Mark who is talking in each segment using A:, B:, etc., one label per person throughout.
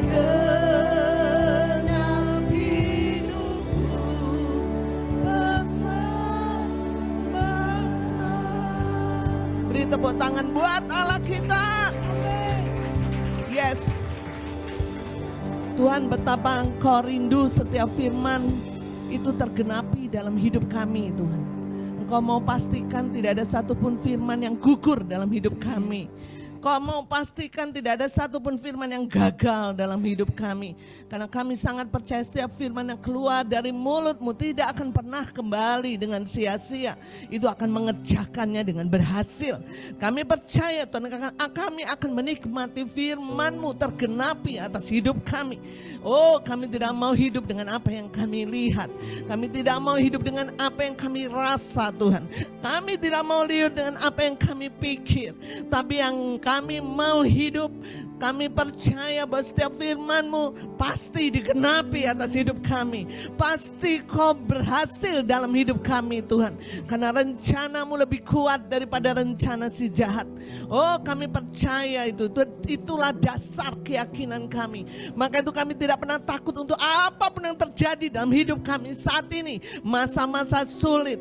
A: segenap hidupku persembahkan. Beri tepuk tangan buat Allah kita. Yes. Tuhan, betapa Engkau rindu setiap firman itu tergenapi dalam hidup kami, Tuhan. Engkau mau pastikan tidak ada satupun firman yang gugur dalam hidup kami. Kau mau pastikan tidak ada satupun firman yang gagal dalam hidup kami. Karena kami sangat percaya setiap firman yang keluar dari mulut-Mu tidak akan pernah kembali dengan sia-sia. Itu akan mengerjakannya dengan berhasil. Kami percaya Tuhan, kami akan menikmati firman-Mu tergenapi atas hidup kami. Oh, kami tidak mau hidup dengan apa yang kami lihat. Kami tidak mau hidup dengan apa yang kami rasa, Tuhan. Kami tidak mau hidup dengan apa yang kami pikir. Tapi yang kami mau hidup, kami percaya bahwa setiap firman-Mu pasti digenapi atas hidup kami. Pasti Kau berhasil dalam hidup kami, Tuhan. Karena rencana-Mu lebih kuat daripada rencana si jahat. Oh, kami percaya itu. Itulah dasar keyakinan kami. Maka itu kami tidak pernah takut untuk apapun yang terjadi dalam hidup kami saat ini. Masa-masa sulit,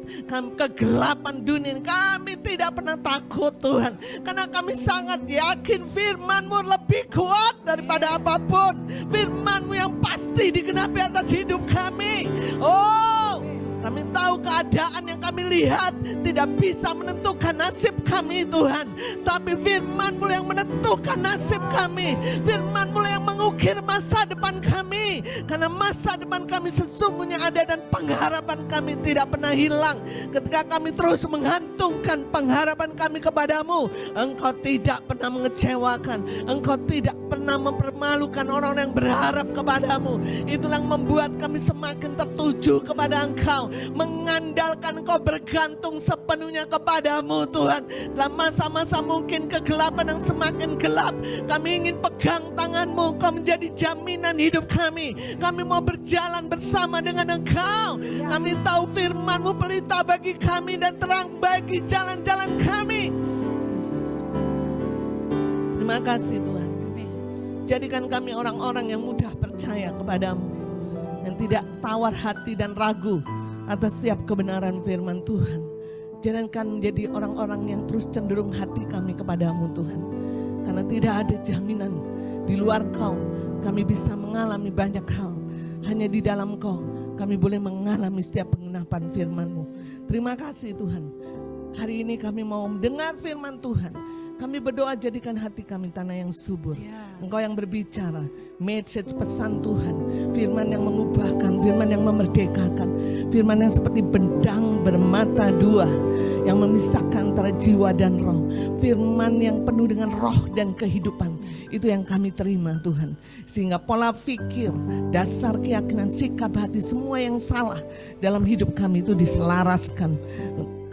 A: kegelapan dunia ini, kami tidak pernah takut, Tuhan. Karena kami sangat yakin firman-Mu lebih kuat daripada apapun. Firman-Mu yang pasti digenapi atas hidup kami. Oh, kami tahu keadaan yang kami lihat tidak bisa menentukan nasib kami, Tuhan. Tapi firman-Mu yang menentukan nasib kami. Firman-Mu yang mengukir masa depan kami. Karena masa depan kami sesungguhnya ada dan pengharapan kami tidak pernah hilang. Ketika kami terus menggantungkan pengharapan kami kepadamu, Engkau tidak pernah mengecewakan. Engkau tidak pernah mempermalukan orang yang berharap kepadamu. Itulah yang membuat kami semakin tertuju kepada Engkau. Mengandalkan Engkau, bergantung sepenuhnya kepadamu, Tuhan. Dalam masa-masa mungkin kegelapan yang semakin gelap, kami ingin pegang tangan-Mu. Kau menjadi jaminan hidup kami. Kami mau berjalan bersama dengan Engkau. Kami tahu firman-Mu pelita bagi kami dan terang bagi jalan-jalan kami. Terima kasih, Tuhan. Jadikan kami orang-orang yang mudah percaya kepadamu, yang tidak tawar hati dan ragu atas setiap kebenaran firman Tuhan. Jangan menjadi orang-orang yang terus cenderung hati kami kepadamu, Tuhan. Karena tidak ada jaminan di luar Kau kami bisa mengalami banyak hal. Hanya di dalam Kau kami boleh mengalami setiap pengenapan firman-Mu. Terima kasih, Tuhan. Hari ini kami mau mendengar firman Tuhan. Kami berdoa jadikan hati kami tanah yang subur. Engkau yang berbicara, message pesan Tuhan. Firman yang mengubahkan, firman yang memerdekakan. Firman yang seperti bendang bermata dua, yang memisahkan antara jiwa dan roh. Firman yang penuh dengan roh dan kehidupan. Itu yang kami terima, Tuhan. Sehingga pola pikir, dasar keyakinan, sikap hati, semua yang salah dalam hidup kami itu diselaraskan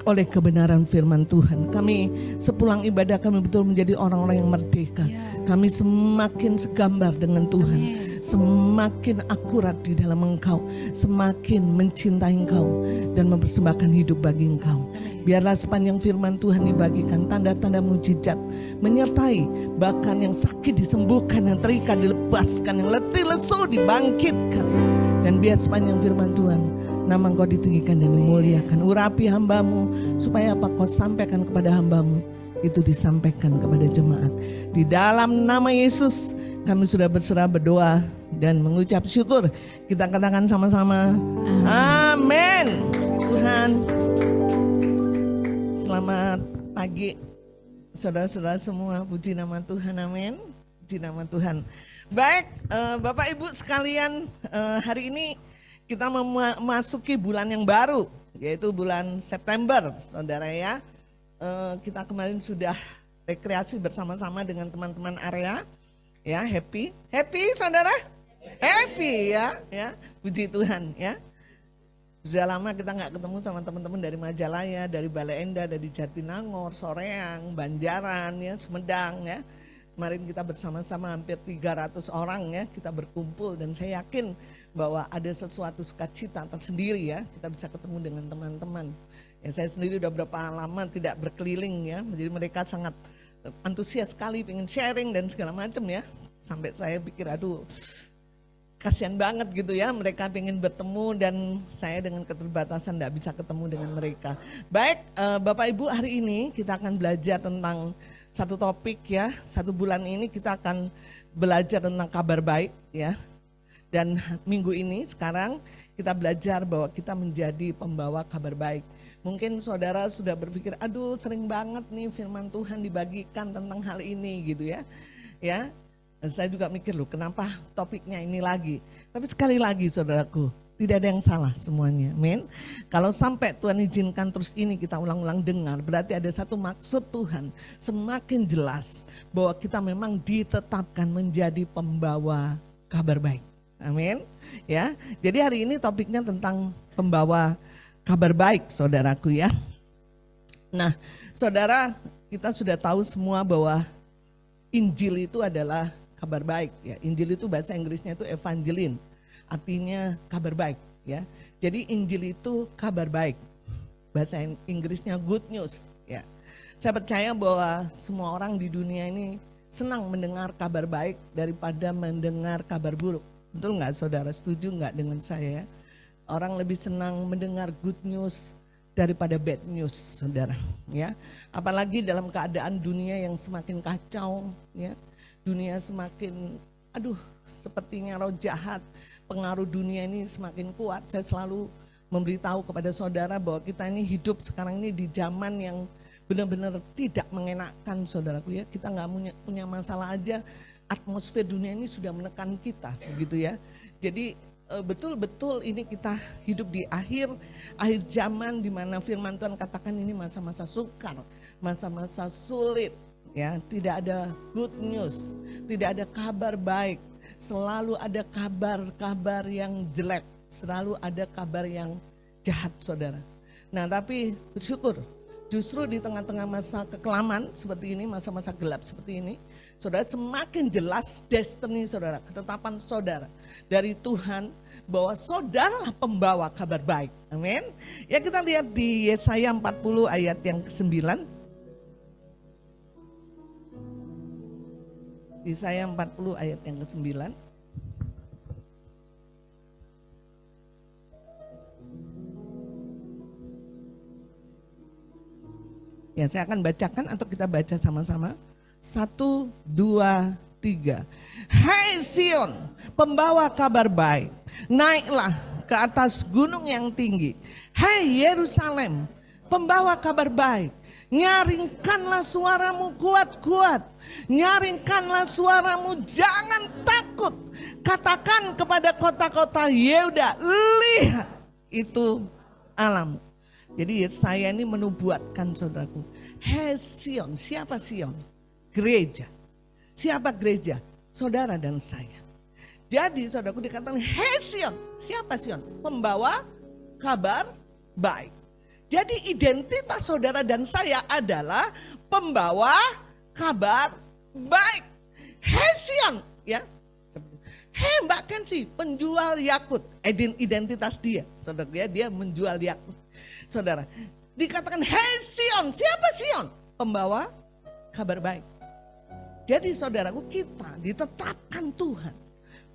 A: oleh kebenaran firman Tuhan. Kami sepulang ibadah kami betul menjadi orang-orang yang merdeka. Kami semakin segambar dengan Tuhan, semakin akurat di dalam Engkau, semakin mencintai Engkau dan mempersembahkan hidup bagi Engkau. Biarlah sepanjang firman Tuhan dibagikan tanda-tanda mujizat menyertai, bahkan yang sakit disembuhkan, yang terikat dilepaskan, yang letih lesu dibangkitkan. Dan biar sepanjang firman Tuhan nama Engkau ditinggikan dan dimuliakan. Urapi hamba-Mu supaya apa Kau sampaikan kepada hamba-Mu itu disampaikan kepada jemaat. Di dalam nama Yesus kami sudah berserah, berdoa dan mengucap syukur. Kita katakan sama-sama amin. Tuhan, selamat pagi saudara-saudara semua. Puji nama Tuhan, amin. Puji nama Tuhan. Baik, Bapak Ibu sekalian, hari ini kita memasuki bulan yang baru, yaitu bulan September, saudara ya. Kita kemarin sudah rekreasi bersama-sama dengan teman-teman area, ya, happy saudara, happy ya, puji Tuhan ya. Sudah lama kita nggak ketemu sama teman-teman dari Majalaya, dari Bale Endah, dari Jatinangor, Soreang, Banjaran, ya, Sumedang ya. Kemarin kita bersama-sama hampir 300 orang ya, kita berkumpul dan saya yakin bahwa ada sesuatu sukacita tersendiri ya, kita bisa ketemu dengan teman-teman. Ya, saya sendiri udah berapa lama tidak berkeliling ya, jadi mereka sangat antusias sekali pengen sharing dan segala macam ya. Sampai saya pikir aduh kasihan banget gitu ya, mereka pengen bertemu dan saya dengan keterbatasan tidak bisa ketemu dengan mereka. Baik Bapak Ibu, hari ini kita akan belajar tentang satu topik ya. 1 bulan ini kita akan belajar tentang kabar baik ya. Dan minggu ini sekarang kita belajar bahwa kita menjadi pembawa kabar baik. Mungkin saudara sudah berpikir, aduh sering banget nih firman Tuhan dibagikan tentang hal ini gitu ya. Ya, saya juga mikir loh kenapa topiknya ini lagi. Tapi sekali lagi saudaraku, tidak ada yang salah semuanya. Amin. Kalau sampai Tuhan izinkan terus ini kita ulang-ulang dengar, berarti ada satu maksud Tuhan. Semakin jelas bahwa kita memang ditetapkan menjadi pembawa kabar baik. Amin. Ya. Jadi hari ini topiknya tentang pembawa kabar baik, saudaraku ya. Nah, saudara, kita sudah tahu semua bahwa Injil itu adalah kabar baik ya. Injil itu bahasa Inggrisnya itu evangelin. Artinya kabar baik ya. Jadi Injil itu kabar baik. Bahasa Inggrisnya good news ya. Saya percaya bahwa semua orang di dunia ini senang mendengar kabar baik daripada mendengar kabar buruk. Betul nggak saudara? Setuju nggak dengan saya? Orang lebih senang mendengar good news daripada bad news, saudara. Ya, apalagi dalam keadaan dunia yang semakin kacau, ya, dunia semakin, sepertinya roh jahat, pengaruh dunia ini semakin kuat. Saya selalu memberitahu kepada saudara bahwa kita ini hidup sekarang ini di zaman yang benar-benar tidak mengenakan, saudaraku ya. Kita nggak punya masalah aja. Atmosfer dunia ini sudah menekan kita, begitu ya. Jadi betul-betul ini kita hidup di akhir zaman di mana firman Tuhan katakan ini masa-masa sukar, masa-masa sulit, ya. Tidak ada good news, tidak ada kabar baik, selalu ada kabar-kabar yang jelek, selalu ada kabar yang jahat, saudara. Nah, tapi bersyukur. Justru di tengah-tengah masa kekelaman seperti ini, masa-masa gelap seperti ini, saudara, semakin jelas destiny saudara, ketetapan saudara dari Tuhan bahwa saudara pembawa kabar baik. Amin. Ya, kita lihat di Yesaya 40 ayat yang ke-9. Yesaya 40 ayat yang ke-9. Ya, saya akan bacakan atau kita baca sama-sama. 1, 2, 3. Hai Sion, pembawa kabar baik, naiklah ke atas gunung yang tinggi. Hai Yerusalem, pembawa kabar baik, nyaringkanlah suaramu kuat-kuat. Nyaringkanlah suaramu, jangan takut. Katakan kepada kota-kota Yehuda, lihat itu alammu. Jadi saya ini menubuatkan saudaraku. Hei Sion, siapa Sion? Gereja. Siapa gereja? Saudara dan saya. Jadi saudaraku dikatakan, hei Sion, siapa Sion? Pembawa kabar baik. Jadi identitas saudara dan saya adalah pembawa kabar baik. Hei Sion, ya. Hei Mbak Kensi, penjual yakut. Identitas dia, saudaraku ya, dia menjual yakut. Saudara, dikatakan hei Sion, siapa Sion? Pembawa kabar baik. Jadi saudaraku, kita ditetapkan Tuhan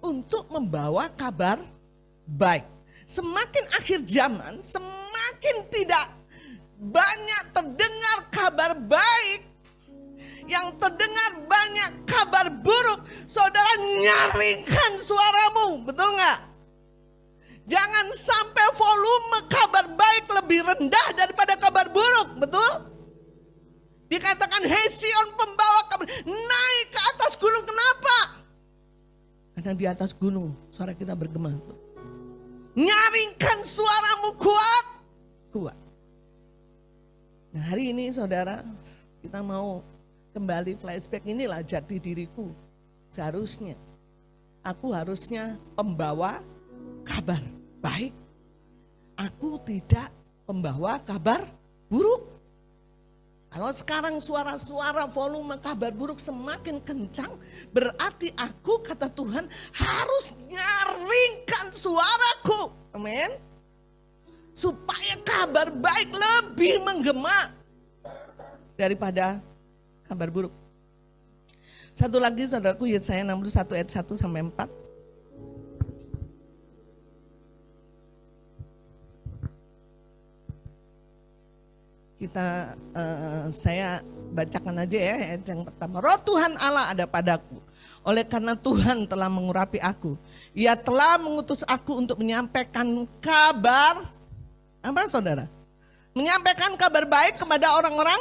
A: untuk membawa kabar baik. Semakin akhir zaman, semakin tidak banyak terdengar kabar baik. Yang terdengar banyak kabar buruk. Saudara, nyaringkan suaramu, betul nggak? Jangan sampai volume kabar baik lebih rendah daripada kabar buruk, betul? Dikatakan hei Sion, pembawa kabar, naik ke atas gunung. Kenapa? Karena di atas gunung suara kita bergema. Nyaringkan suaramu kuat, kuat. Nah, hari ini saudara, kita mau kembali flashback, inilah jati diriku. Seharusnya aku harusnya pembawa kabar baik. Aku tidak pembawa kabar buruk. Kalau sekarang suara-suara volume kabar buruk semakin kencang, berarti aku, kata Tuhan, harus nyaringkan suaraku. Amin. Supaya kabar baik lebih menggema daripada kabar buruk. Satu lagi saudaraku, Yesaya 61 ayat 1 sampai 4. Saya bacakan aja ya ayat yang pertama. Roh Tuhan Allah ada padaku, oleh karena Tuhan telah mengurapi aku. Ia telah mengutus aku untuk menyampaikan kabar, apa saudara? Menyampaikan kabar baik kepada orang-orang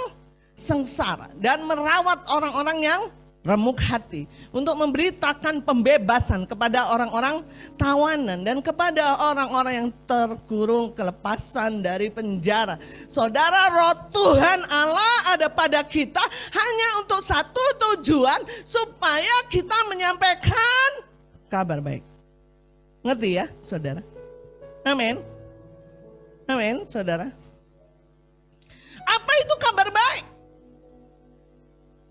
A: sengsara dan merawat orang-orang yang remuk hati, untuk memberitakan pembebasan kepada orang-orang tawanan dan kepada orang-orang yang terkurung kelepasan dari penjara. Saudara, roh Tuhan Allah ada pada kita hanya untuk satu tujuan, supaya kita menyampaikan kabar baik. Ngerti ya saudara? Amin. Amin saudara. Apa itu kabar baik?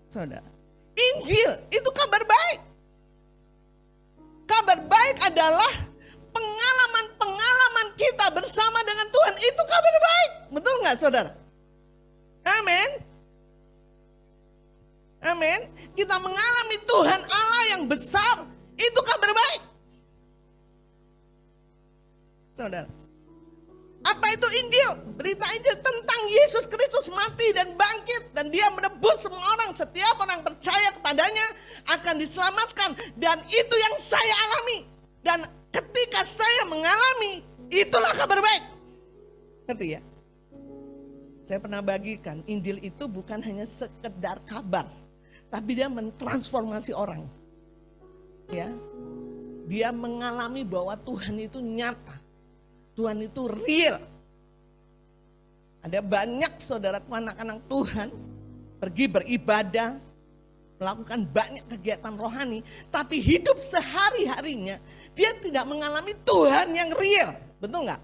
A: Saudara, Injil itu kabar baik. Kabar baik adalah pengalaman-pengalaman kita bersama dengan Tuhan. Itu kabar baik. Betul nggak saudara? Amin. Amin. Kita mengalami Tuhan Allah yang besar. Itu kabar baik. Saudara, apa itu Injil? Berita Injil tentang Yesus Kristus mati dan bangkit, dan dia menebus semua orang. Setiap orang percaya kepadanya akan diselamatkan. Dan itu yang saya alami. Dan ketika saya mengalami, itulah kabar baik. Ngerti ya? Saya pernah bagikan, Injil itu bukan hanya sekedar kabar, tapi dia mentransformasi orang. Ya, dia mengalami bahwa Tuhan itu nyata. Tuhan itu real. Ada banyak saudaraku anak-anak Tuhan pergi beribadah, melakukan banyak kegiatan rohani, tapi hidup sehari-harinya dia tidak mengalami Tuhan yang real. Betul nggak?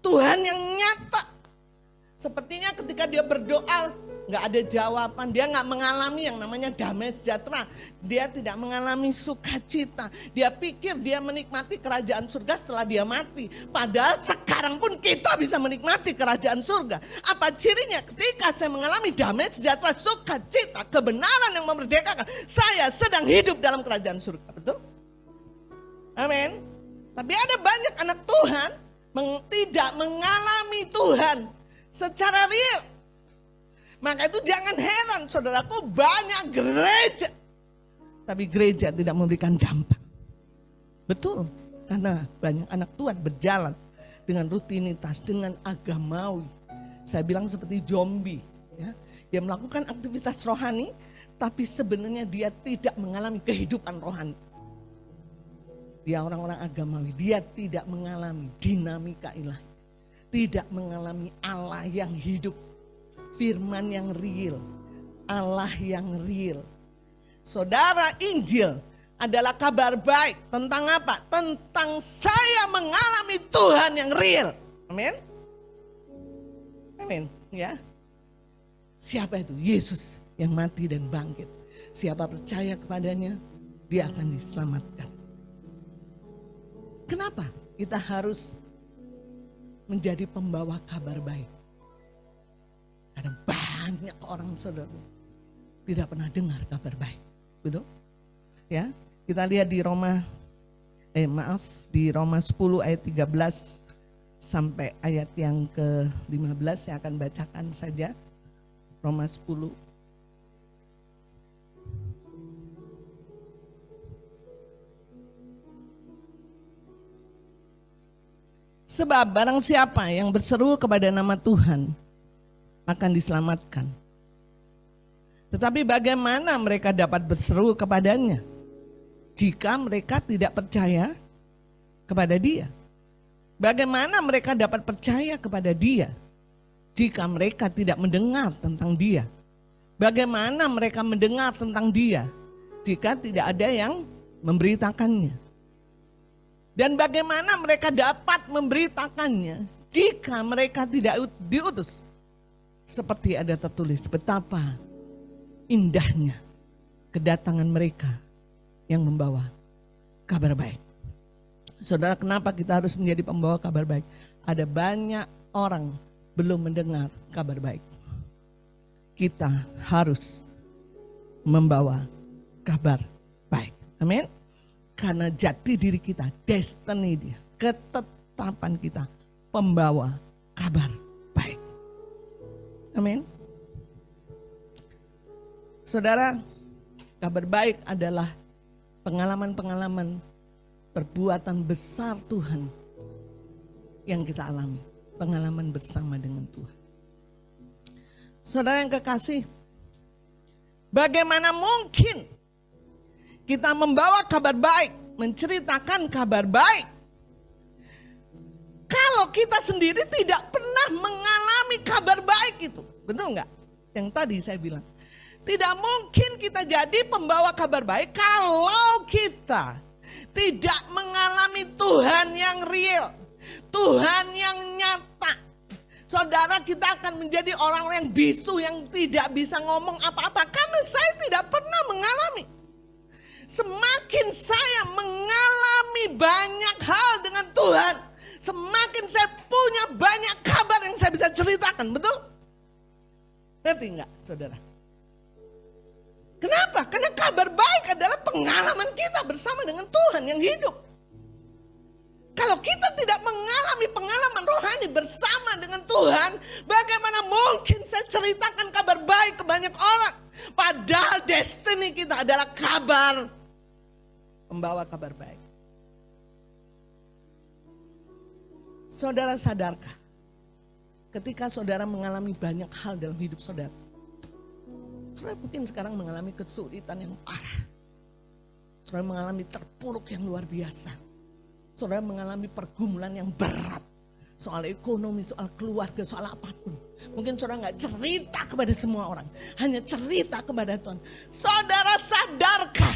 A: Tuhan yang nyata. Sepertinya ketika dia berdoa nggak ada jawaban, dia nggak mengalami yang namanya damai sejahtera. Dia tidak mengalami sukacita. Dia pikir dia menikmati kerajaan surga setelah dia mati. Padahal sekarang pun kita bisa menikmati kerajaan surga. Apa cirinya? Ketika saya mengalami damai sejahtera, sukacita, kebenaran yang memerdekakan, saya sedang hidup dalam kerajaan surga. Betul? Amin. Tapi ada banyak anak Tuhan tidak mengalami Tuhan secara real. Maka itu jangan heran saudaraku, banyak gereja, tapi gereja tidak memberikan dampak. Betul, karena banyak anak Tuhan berjalan dengan rutinitas, dengan agamawi. Saya bilang seperti zombie. Ya. Dia melakukan aktivitas rohani, tapi sebenarnya dia tidak mengalami kehidupan rohani. Dia orang-orang agamawi, dia tidak mengalami dinamika ilahi. Tidak mengalami Allah yang hidup. Firman yang real, Allah yang real. Saudara, Injil adalah kabar baik tentang apa? Tentang saya mengalami Tuhan yang real. Amin. Amin, ya. Siapa itu? Yesus yang mati dan bangkit. Siapa percaya kepadanya, dia akan diselamatkan. Kenapa kita harus menjadi pembawa kabar baik? Karena banyak orang saudara tidak pernah dengar kabar baik. Betul? Ya, kita lihat di di Roma 10 ayat 13 sampai ayat yang ke-15, saya akan bacakan saja. Roma 10. Sebab barang siapa yang berseru kepada nama Tuhan akan diselamatkan. Tetapi bagaimana mereka dapat berseru kepadanya jika mereka tidak percaya kepada Dia? Bagaimana mereka dapat percaya kepada Dia jika mereka tidak mendengar tentang Dia? Bagaimana mereka mendengar tentang Dia jika tidak ada yang memberitakannya? Dan bagaimana mereka dapat memberitakannya jika mereka tidak diutus? Seperti ada tertulis, betapa indahnya kedatangan mereka yang membawa kabar baik. Saudara, kenapa kita harus menjadi pembawa kabar baik? Ada banyak orang belum mendengar kabar baik. Kita harus membawa kabar baik. Amin. Karena jati diri kita, destiny dia, ketetapan kita, pembawa kabar baik. Amin. Saudara, kabar baik adalah pengalaman-pengalaman perbuatan besar Tuhan yang kita alami. Pengalaman bersama dengan Tuhan. Saudara yang kekasih, bagaimana mungkin kita membawa kabar baik, menceritakan kabar baik, kalau kita sendiri tidak pernah mengalami kabar baik itu? Betul nggak? Yang tadi saya bilang. Tidak mungkin kita jadi pembawa kabar baik kalau kita tidak mengalami Tuhan yang real, Tuhan yang nyata. Saudara, kita akan menjadi orang-orang yang bisu, yang tidak bisa ngomong apa-apa karena saya tidak pernah mengalami. Semakin saya mengalami banyak hal dengan Tuhan, semakin saya punya banyak kabar yang saya bisa ceritakan, betul? Ngerti enggak, saudara? Kenapa? Karena kabar baik adalah pengalaman kita bersama dengan Tuhan yang hidup. Kalau kita tidak mengalami pengalaman rohani bersama dengan Tuhan, bagaimana mungkin saya ceritakan kabar baik ke banyak orang? Padahal destiny kita adalah kabar, membawa kabar baik. Saudara sadarkah? Ketika saudara mengalami banyak hal dalam hidup saudara, saudara mungkin sekarang mengalami kesulitan yang parah. Saudara mengalami terpuruk yang luar biasa. Saudara mengalami pergumulan yang berat. Soal ekonomi, soal keluarga, soal apapun. Mungkin saudara gak cerita kepada semua orang. Hanya cerita kepada Tuhan. Saudara sadarkah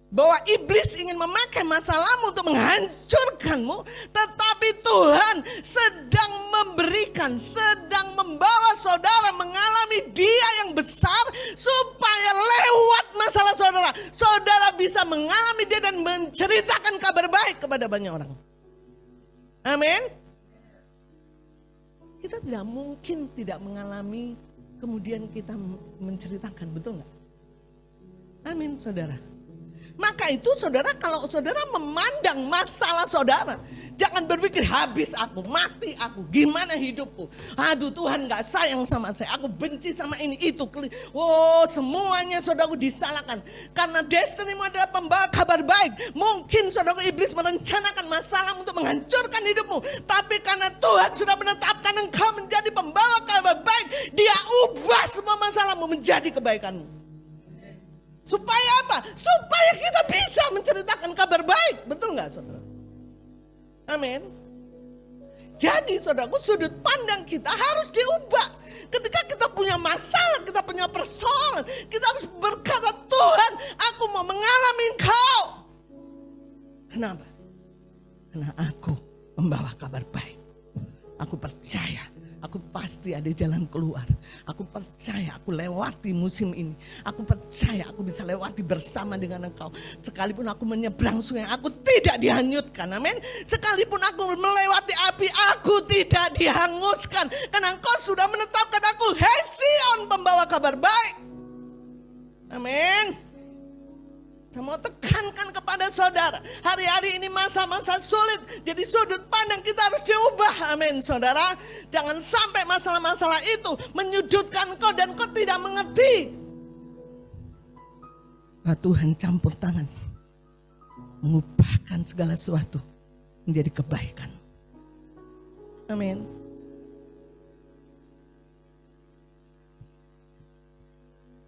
A: bahwa iblis ingin memakai masalahmu untuk menghancurkanmu, tetapi Tuhan sedang memberikan, sedang membawa saudara mengalami Dia yang besar supaya lewat masalah saudara, saudara bisa mengalami Dia dan menceritakan kabar baik kepada banyak orang. Amin. Kita tidak mungkin tidak mengalami kemudian kita menceritakan, betul nggak? Amin, saudara. Maka itu saudara, kalau saudara memandang masalah saudara, jangan berpikir habis aku, mati aku, gimana hidupku. Aduh, Tuhan gak sayang sama saya, aku benci sama ini, itu. Oh, semuanya saudaraku disalahkan. Karena destinimu adalah pembawa kabar baik. Mungkin saudaraku iblis merencanakan masalah untuk menghancurkan hidupmu. Tapi karena Tuhan sudah menetapkan engkau menjadi pembawa kabar baik, Dia ubah semua masalahmu menjadi kebaikanmu. Supaya apa? Supaya kita bisa menceritakan kabar baik. Betul gak saudara? Amin. Jadi saudaraku, sudut pandang kita harus diubah. Ketika kita punya masalah, kita punya persoalan, kita harus berkata, Tuhan, aku mau mengalami Engkau. Kenapa? Karena aku membawa kabar baik. Aku percaya, aku pasti ada jalan keluar. Aku percaya aku lewati musim ini. Aku percaya aku bisa lewati bersama dengan Engkau. Sekalipun aku menyeberang sungai, aku tidak dihanyutkan. Amin. Sekalipun aku melewati api, aku tidak dihanguskan. Karena Engkau sudah menetapkan aku Hesion, pembawa kabar baik. Amin. Saya mau tekankan kepada saudara, hari-hari ini masa-masa sulit, jadi sudut pandang kita harus diubah. Amin, saudara. Jangan sampai masalah-masalah itu menyudutkan kau dan kau tidak mengerti. Nah, Tuhan campur tangan, mengubahkan segala sesuatu menjadi kebaikan. Amin.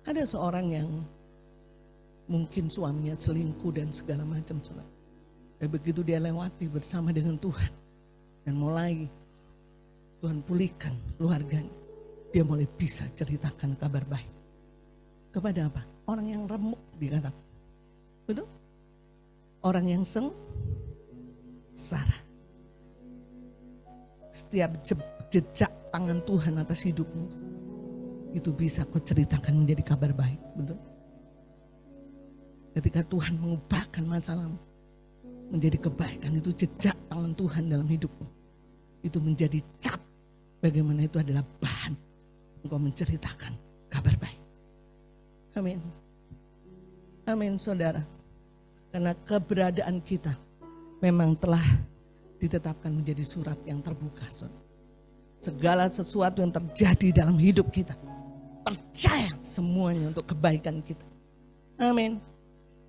A: Ada seorang yang mungkin suaminya selingkuh dan segala macam. Dan begitu dia lewati bersama dengan Tuhan. Dan mulai Tuhan pulihkan keluarganya. Dia mulai bisa ceritakan kabar baik. Kepada apa? Orang yang remuk dikatakan. Betul? Orang yang sengsara. Setiap jejak tangan Tuhan atas hidupmu, itu bisa kau ceritakan menjadi kabar baik. Betul? Ketika Tuhan mengubahkan masalahmu menjadi kebaikan, itu jejak tangan Tuhan dalam hidupmu. Itu menjadi cap bagaimana itu adalah bahan engkau menceritakan kabar baik. Amin. Amin saudara. Karena keberadaan kita memang telah ditetapkan menjadi surat yang terbuka. Saudara. Segala sesuatu yang terjadi dalam hidup kita, percaya semuanya untuk kebaikan kita. Amin.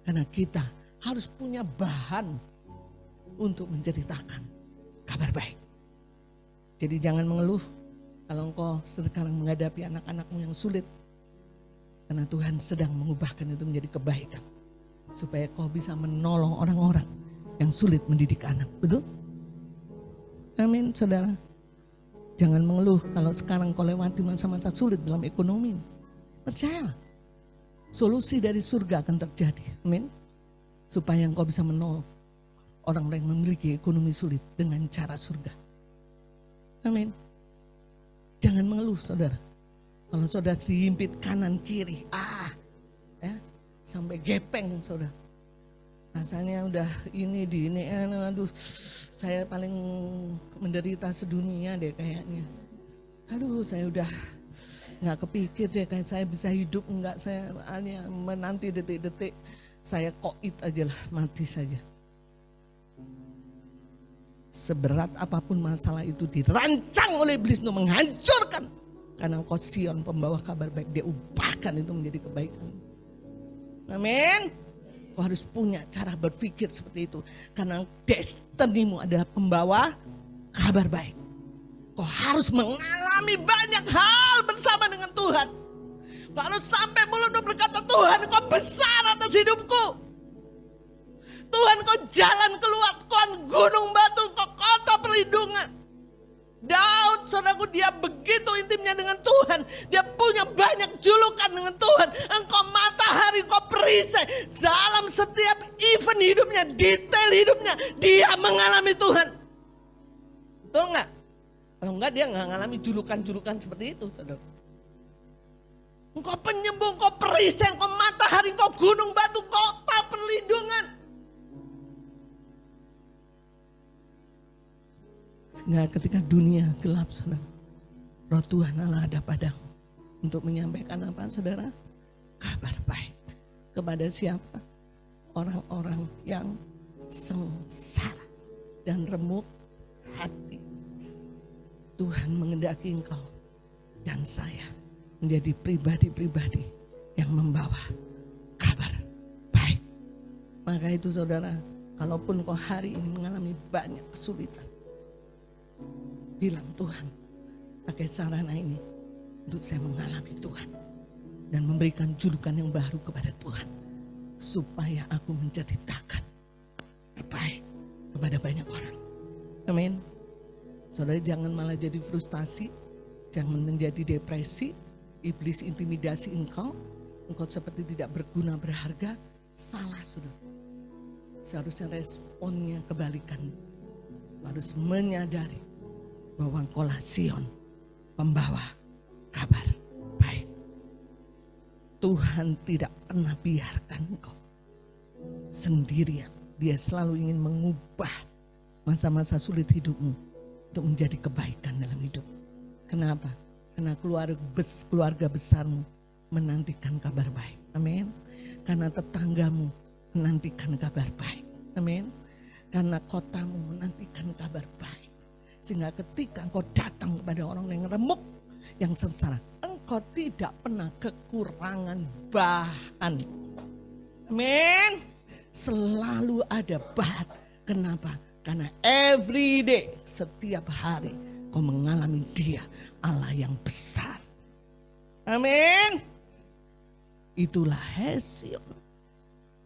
A: Karena kita harus punya bahan untuk menceritakan kabar baik. Jadi jangan mengeluh kalau engkau sekarang menghadapi anak-anakmu yang sulit. Karena Tuhan sedang mengubahkan itu menjadi kebaikan. Supaya kau bisa menolong orang-orang yang sulit mendidik anak. Betul? Amin saudara. Jangan mengeluh kalau sekarang kau lewati masa-masa sulit dalam ekonomi. Percayalah. Solusi dari surga akan terjadi. Amin. Supaya engkau bisa menolong orang-orang yang memiliki ekonomi sulit dengan cara surga. Amin. Jangan mengeluh saudara. Kalau saudara dihimpit kanan kiri. Sampai gepeng saudara. Rasanya udah ini, aduh saya paling menderita sedunia deh kayaknya. Aduh saya udah gak kepikir deh kayak saya bisa hidup enggak, saya hanya menanti detik-detik saya koit aja lah, mati saja. Seberat apapun masalah itu dirancang oleh iblis untuk menghancurkan. Karena engkau Sion pembawa kabar baik, dia ubahkan itu menjadi kebaikan. Amin. Kau harus punya cara berpikir seperti itu. Karena destinimu adalah pembawa kabar baik. Kau harus mengalami banyak hal bersama dengan Tuhan. Kau harus sampai mulutmu berkata, Tuhan kau besar atas hidupku. Tuhan kau jalan keluar, kau gunung batu, kau kota perlindungan. Daud saudaraku, dia begitu intimnya dengan Tuhan. Dia punya banyak julukan dengan Tuhan. Engkau matahari, engkau perisai. Dalam setiap event hidupnya, detail hidupnya, dia mengalami Tuhan. Betul enggak? Kalau enggak dia enggak mengalami julukan-julukan seperti itu saudara. Engkau penyembuh, engkau perisai, engkau matahari, engkau gunung batu, kota perlindungan. Sehingga ketika dunia gelap saudara, Roh Tuhan Allah ada padamu untuk menyampaikan apa saudara? Kabar baik. Kepada siapa? Orang-orang yang sengsara dan remuk hati. Tuhan mengendaki engkau dan saya menjadi pribadi-pribadi yang membawa kabar baik. Maka itu saudara, kalaupun kau hari ini mengalami banyak kesulitan, bilang Tuhan, pakai sarana ini untuk saya mengalami Tuhan dan memberikan julukan yang baru kepada Tuhan supaya aku menceritakan terbaik kepada banyak orang. Amin. Saudara jangan malah jadi frustasi, jangan menjadi depresi, iblis intimidasi engkau seperti tidak berguna berharga, salah saudara. Seharusnya responnya kebalikan, harus menyadari bahwa engkaulah Sion, pembawa kabar baik. Tuhan tidak pernah biarkan engkau sendirian. Dia selalu ingin mengubah masa-masa sulit hidupmu untuk menjadi kebaikan dalam hidup. Kenapa? Karena keluarga besarmu menantikan kabar baik. Amin. Karena tetanggamu menantikan kabar baik. Amin. Karena kotamu menantikan kabar baik. Sehingga ketika engkau datang kepada orang yang remuk, yang sengsara, engkau tidak pernah kekurangan bahan. Amin. Selalu ada bahan. Kenapa? Karena every day, setiap hari kau mengalami Dia, Allah yang besar. Amin. Itulah Hesion,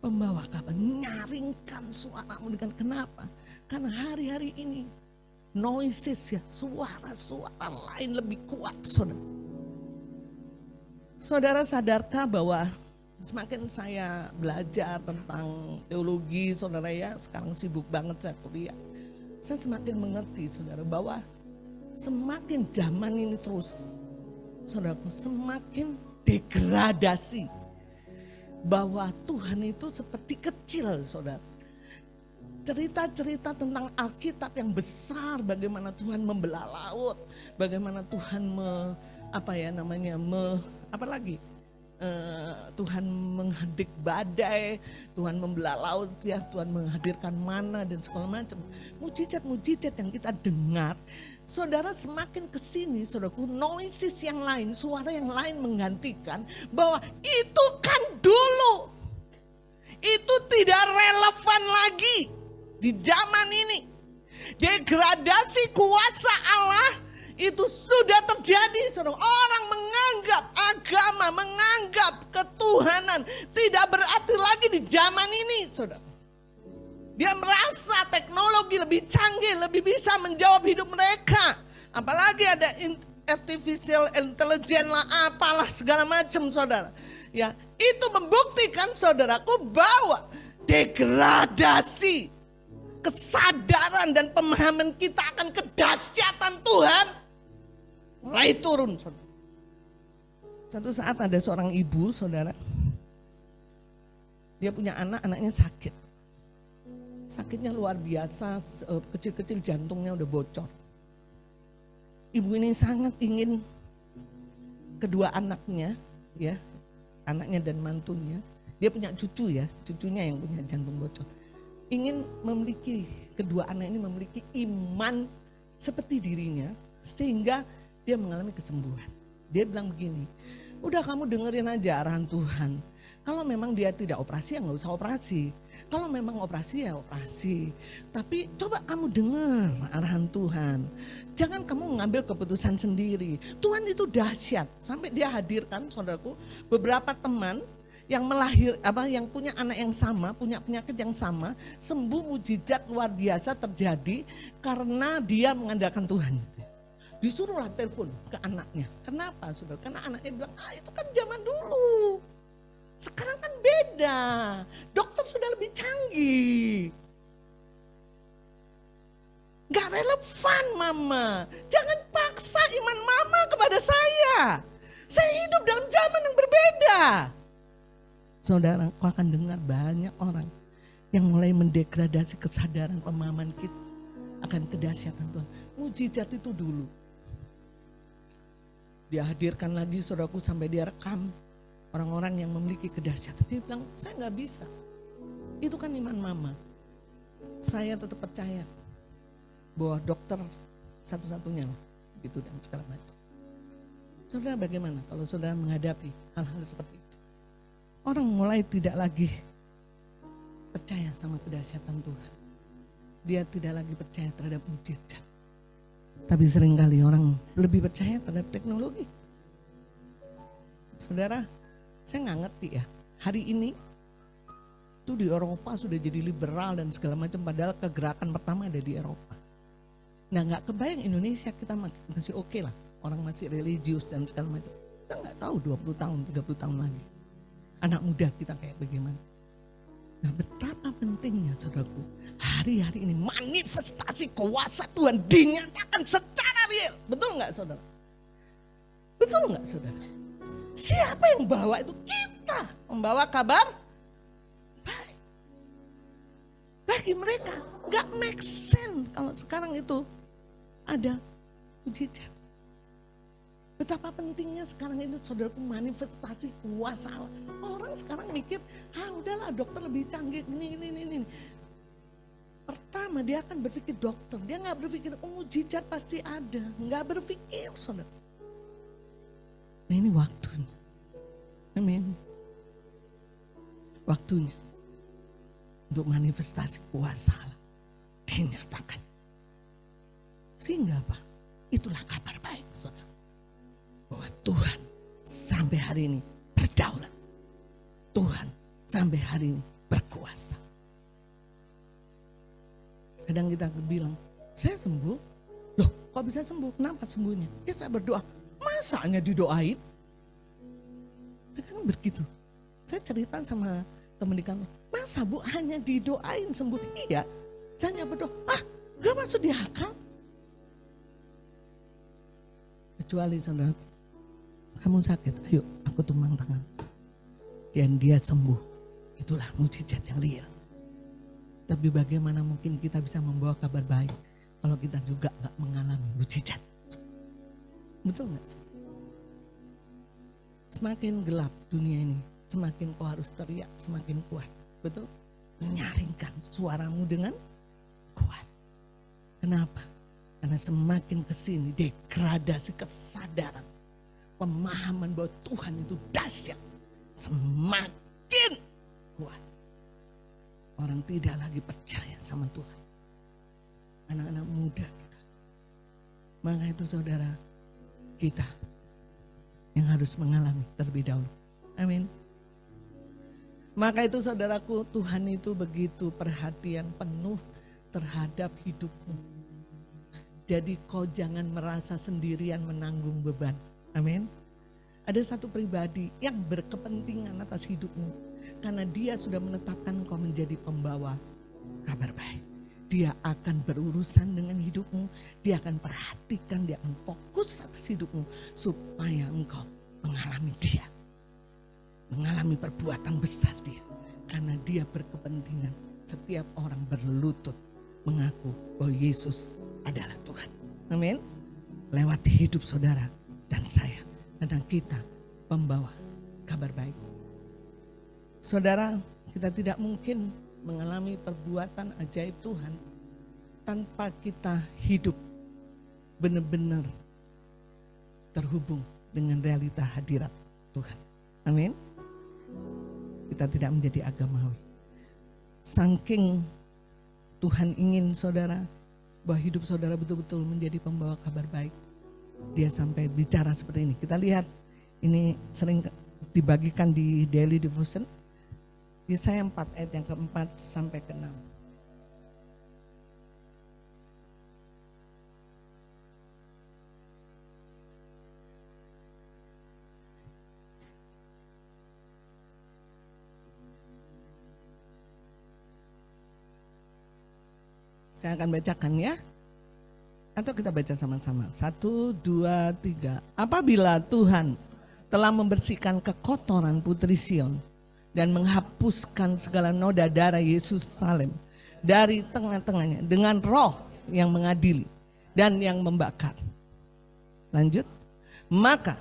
A: pembawa kabar, nyaringkan suaramu dengan kenapa? Karena hari-hari ini noises ya, suara-suara lain lebih kuat saudara. Saudara sadarkah bahwa semakin saya belajar tentang teologi saudara ya, sekarang sibuk banget saya kuliah. Saya semakin mengerti saudara bahwa semakin zaman ini terus saudaraku semakin degradasi. Bahwa Tuhan itu seperti kecil saudara. Cerita-cerita tentang Alkitab yang besar, bagaimana Tuhan membelah laut, bagaimana Tuhan Tuhan menghadik badai, Tuhan membelah laut ya, Tuhan menghadirkan mana dan segala macam. Mujizat-mujizat yang kita dengar, saudara semakin kesini, saudaraku, noises yang lain, suara yang lain menggantikan bahwa itu kan dulu. Itu tidak relevan lagi di zaman ini. Degradasi kuasa Allah itu sudah terjadi, saudara. Orang menganggap agama, menganggap ketuhanan tidak berarti lagi di zaman ini, saudara. Dia merasa teknologi lebih canggih, lebih bisa menjawab hidup mereka. Apalagi ada artificial intelligence lah, apalah segala macam, saudara. Ya, itu membuktikan, saudaraku, bahwa degradasi kesadaran dan pemahaman kita akan kedahsyatan Tuhan mulai turun, saudara. Satu saat ada seorang ibu, saudara. Dia punya anak, anaknya sakit. Sakitnya luar biasa, kecil-kecil jantungnya udah bocor. Ibu ini sangat ingin kedua anaknya, ya, anaknya dan mantunya. Dia punya cucu ya, cucunya yang punya jantung bocor. Ingin memiliki, kedua anak ini memiliki iman seperti dirinya sehingga dia mengalami kesembuhan. Dia bilang begini, udah kamu dengerin aja arahan Tuhan. Kalau memang dia tidak operasi ya nggak usah operasi. Kalau memang operasi ya operasi. Tapi coba kamu dengar arahan Tuhan. Jangan kamu mengambil keputusan sendiri. Tuhan itu dahsyat. Sampai dia hadirkan, saudaraku, beberapa teman yang yang punya anak yang sama, punya penyakit yang sama, sembuh, mujizat luar biasa terjadi karena dia mengandalkan Tuhan. Disuruhlah telepon ke anaknya. Kenapa, saudara? Karena anaknya bilang, itu kan zaman dulu. Sekarang kan beda. Dokter sudah lebih canggih. Gak relevan, mama. Jangan paksa iman mama kepada saya. Saya hidup dalam zaman yang berbeda. Saudara, kau akan dengar banyak orang yang mulai mendegradasi kesadaran pemahaman kita akan kedahsyatan Tuhan. Mujizat itu dulu. Dia hadirkan lagi, saudaraku, sampai dia rekam orang-orang yang memiliki kedahsyatan. Dia bilang, saya gak bisa. Itu kan iman mama. Saya tetap percaya bahwa dokter satu-satunya lah. Gitu dan segala macam. Saudara, bagaimana kalau saudara menghadapi hal-hal seperti itu? Orang mulai tidak lagi percaya sama kedahsyatan Tuhan. Dia tidak lagi percaya terhadap mujizat. Tapi seringkali orang lebih percaya terhadap teknologi. Saudara, saya nggak ngerti ya. Hari ini tuh di Eropa sudah jadi liberal dan segala macam. Padahal kegerakan pertama ada di Eropa. Nah, nggak kebayang Indonesia kita masih oke lah. Orang masih religius dan segala macam. Kita nggak tahu 20 tahun, 30 tahun lagi. Anak muda kita kayak bagaimana. Nah, betapa pentingnya, saudaraku, hari-hari ini manifestasi kuasa Tuhan dinyatakan secara real. Betul nggak, saudara? Betul nggak, saudara? Siapa yang bawa itu? Kita membawa kabar baik. Bagi mereka nggak make sense kalau sekarang itu ada mujizat. Betapa pentingnya sekarang itu, saudaraku, manifestasi kuasa Allah. Orang sekarang mikir, udahlah dokter lebih canggih, ini. Pertama dia akan berpikir dokter, dia gak berpikir mujizat pasti ada. Gak berpikir, saudara. Nah, ini waktunya. Amin. Waktunya untuk manifestasi kuasa Allah dinyatakan. Sehingga apa? Itulah kabar baik, saudara. Bahwa Tuhan sampai hari ini berdaulat. Tuhan sampai hari ini berkuasa. Kadang kita bilang, saya sembuh. Loh, kok bisa sembuh? Kenapa sembuhnya? Ya saya berdoa. Masa hanya didoain? Kadang begitu. Saya cerita sama teman di kantor. Masa Bu hanya didoain sembuh? Iya, saya hanya berdoa. Gak masuk di akal. Kecuali saudara, kamu sakit, ayo aku tumbang tangan. Dan dia sembuh. Itulah mujizat yang real. Tapi bagaimana mungkin kita bisa membawa kabar baik kalau kita juga gak mengalami mujizat? Betul gak? Semakin gelap dunia ini, semakin kau harus teriak, semakin kuat. Betul? Menyaringkan suaramu dengan kuat. Kenapa? Karena semakin kesini degradasi kesadaran, pemahaman bahwa Tuhan itu dahsyat, semakin kuat. Orang tidak lagi percaya sama Tuhan. Anak-anak muda kita. Maka itu saudara, kita yang harus mengalami terlebih dahulu. Amin. Maka itu saudaraku, Tuhan itu begitu perhatian penuh terhadap hidupmu. Jadi kau jangan merasa sendirian menanggung beban. Amin. Ada satu pribadi yang berkepentingan atas hidupmu. Karena dia sudah menetapkan kau menjadi pembawa kabar baik. Dia akan berurusan dengan hidupmu. Dia akan perhatikan, dia akan fokus atas hidupmu. Supaya engkau mengalami dia. Mengalami perbuatan besar dia. Karena dia berkepentingan setiap orang berlutut mengaku bahwa Yesus adalah Tuhan. Amin. Lewat hidup saudara dan saya. Karena kita pembawa kabar baik. Saudara, kita tidak mungkin mengalami perbuatan ajaib Tuhan tanpa kita hidup benar-benar terhubung dengan realita hadirat Tuhan. Amin. Kita tidak menjadi agamawi. Saking Tuhan ingin saudara bahwa hidup saudara betul-betul menjadi pembawa kabar baik. Dia sampai bicara seperti ini. Kita lihat ini sering dibagikan di daily devotion. Yesaya 4 ayat yang keempat sampai ke-6. Saya akan bacakan ya. Atau kita baca sama-sama. 1, 2, 3. Apabila Tuhan telah membersihkan kekotoran putri Sion dan menghapuskan segala noda darah Yerusalem dari tengah-tengahnya dengan roh yang mengadili dan yang membakar. Lanjut. Maka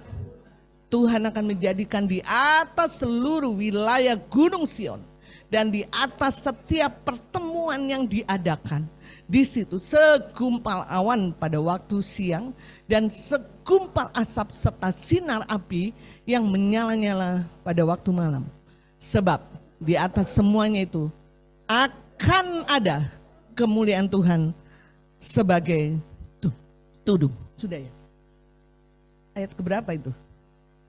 A: Tuhan akan menjadikan di atas seluruh wilayah Gunung Sion dan di atas setiap pertemuan yang diadakan. Di situ segumpal awan pada waktu siang dan segumpal asap serta sinar api yang menyala-nyala pada waktu malam. Sebab di atas semuanya itu akan ada kemuliaan Tuhan sebagai tudung. Sudah ya? Ayat keberapa itu?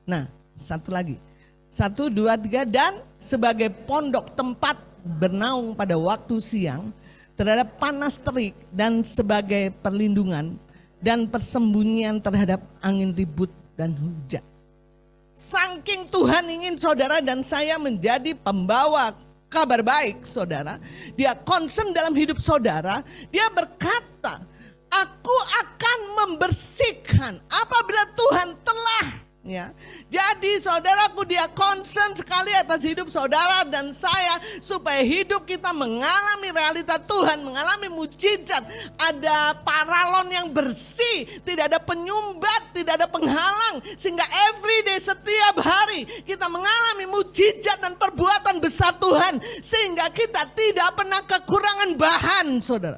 A: Nah, satu lagi. 1, 2, 3 dan sebagai pondok tempat bernaung pada waktu siang terhadap panas terik dan sebagai perlindungan dan persembunyian terhadap angin ribut dan hujan. Saking Tuhan ingin saudara dan saya menjadi pembawa kabar baik saudara. Dia concern dalam hidup saudara. Dia berkata, aku akan membersihkan apabila Tuhan telah. Ya, jadi saudaraku dia concern sekali atas hidup saudara dan saya supaya hidup kita mengalami realita Tuhan, mengalami mujizat, ada paralon yang bersih, tidak ada penyumbat, tidak ada penghalang, sehingga everyday setiap hari kita mengalami mujizat dan perbuatan besar Tuhan, sehingga kita tidak pernah kekurangan bahan, saudara.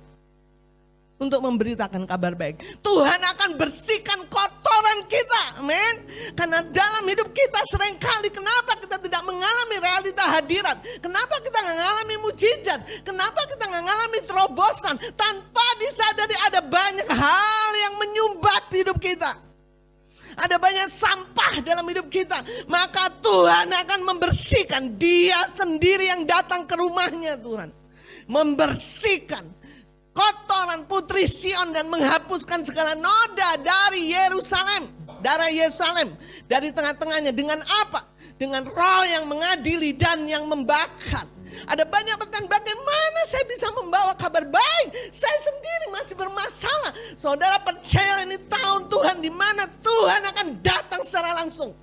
A: Untuk memberitakan kabar baik. Tuhan akan bersihkan kotoran kita. Amin. Karena dalam hidup kita seringkali kenapa kita tidak mengalami realita hadirat. Kenapa kita nggak mengalami mujizat. Kenapa kita nggak mengalami terobosan. Tanpa disadari ada banyak hal yang menyumbat hidup kita. Ada banyak sampah dalam hidup kita. Maka Tuhan akan membersihkan. Dia sendiri yang datang ke rumahnya Tuhan. Membersihkan kotoran putri Sion dan menghapuskan segala noda dari Yerusalem, darah Yerusalem dari tengah-tengahnya. Dengan apa? Dengan roh yang mengadili dan yang membakar. Ada banyak pertanyaan, bagaimana saya bisa membawa kabar baik? Saya sendiri masih bermasalah. Saudara percaya ini tahun Tuhan di mana Tuhan akan datang secara langsung.